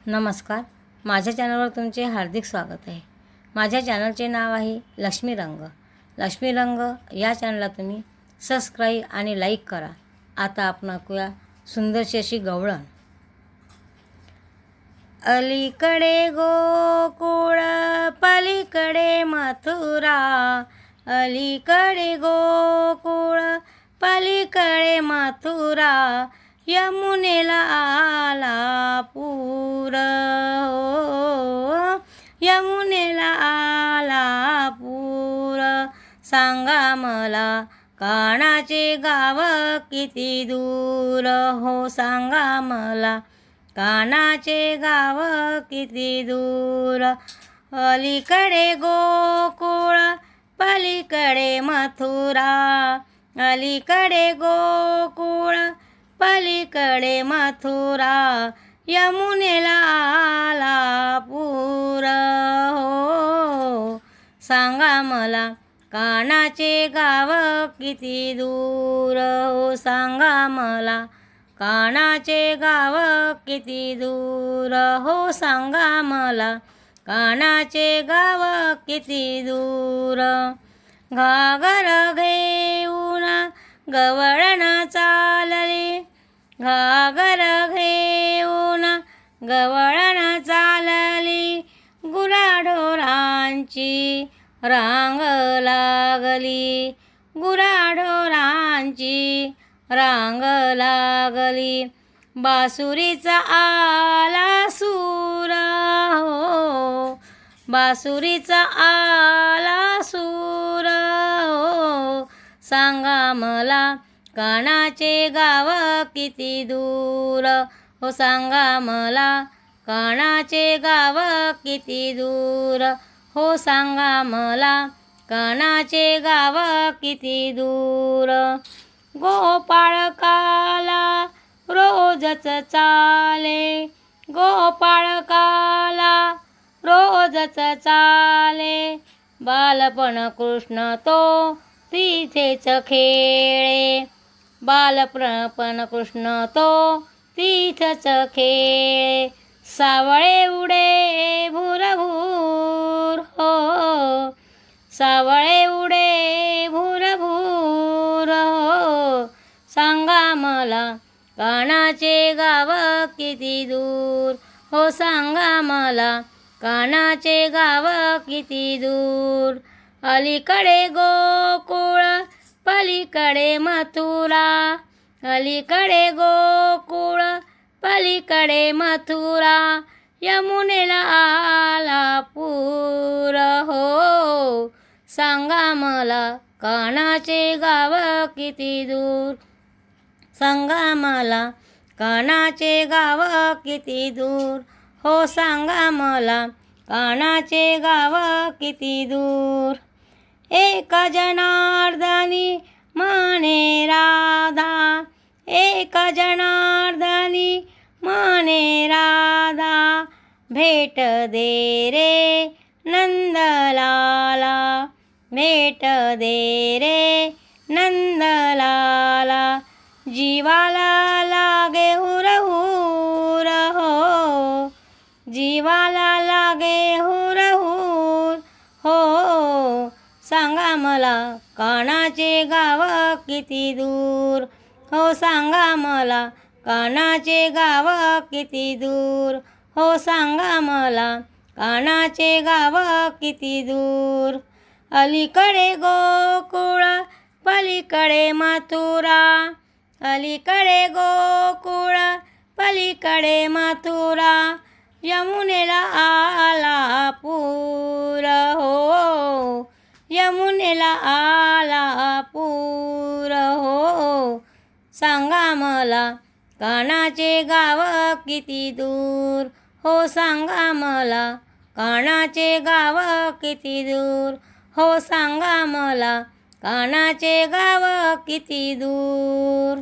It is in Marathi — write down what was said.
नमस्कार. माझ्या चॅनलवर तुमचे हार्दिक स्वागत आहे. माझ्या चॅनलचे नाव आहे लक्ष्मी रंग. लक्ष्मी रंग या चॅनलला तुम्ही सबस्क्राईब आणि लाईक करा. आता आपण ऐकूया सुंदरशी अशी गवळण. अलीकडे गोकुळ पलीकडे मथुरा, अलीकडे गोकुळ पलीकडे मथुरा, यमुनेला आला पूर, यमुनेला आला पूर. सांगा मला कानाचे गाव किती दूर, हो सांगा मला कानाचे गाव किती दूर. अलीकडे गोकुळ पलीकडे मथुरा, अलीकडे गोकुळ पलीकडे मथुरा, यमुनेला आला पूर, हो सांगा मला कानाचे गाव किती दूर, हो सांगा मला कानाचे गाव किती दूर, हो सांगा मला कानाचे गाव किती दूर. घागर घेऊन गवळण चालली, घागर घेऊन गवळण चालली, गुराढोरांची रांग लागली, गुराढोरांची रांग लागली. बासुरीचा आला सूर, हो बासुरीचा आला सूर, हो सांगा मला कानाचे गाव किती दूर, हो सांगा मला कानाचे गाव किती दूर, हो सांगा मला कानाचे गाव किती दूर. गोपाळकाला रोजच चाले, गोपाळकाला रोजच चाले, बालपण कृष्ण तो तिथेच खेळे, बालपण कृष्ण तो तिथेच खेळे. सावळे उडे भुरभूर, हो सावळे उडे भुरभूर, हो सांगा मला कानाचे गाव किती दूर, हो सांगा मला कानाचे गाव किती दूर. अलीकडे गोकुळ पलीकडे मथुरा, अलीकडे गोकुळ पलीकडे मथुरा, यमुनेला आला पूर, हो सांगा मला कानाचे गाव किती दूर, सांगा मला कानाचे गाव किती दूर, हो सांगा मला कानाचे गाव किती दूर. एक जनार्दनी म्हणे राधा, एक जनार्दनी म्हणे राधा, भेट दे रे नंदलाला, भेट दे रे नंदलाला. जीवाला लागे हुरहुर, हो जीवाला लागे हुरहुर, हो सांगा मला कानाचे गाव किती दूर, हो सांगा मला कानाचे गाव किती दूर, हो सांगा मला कानाचे गाव किती दूर. अलीकडे गोकुळ पलीकडे मथुरा, अलीकडे गोकुळ पलीकडे मथुरा, यमुनेला आला पूर, हो यमुनेला आला पूर, हो सांगा मला कानाचे गाव किती दूर, हो सांगा मला कानाचे गाव किती दूर, हो सांगा मला कानाचे गाव किती दूर.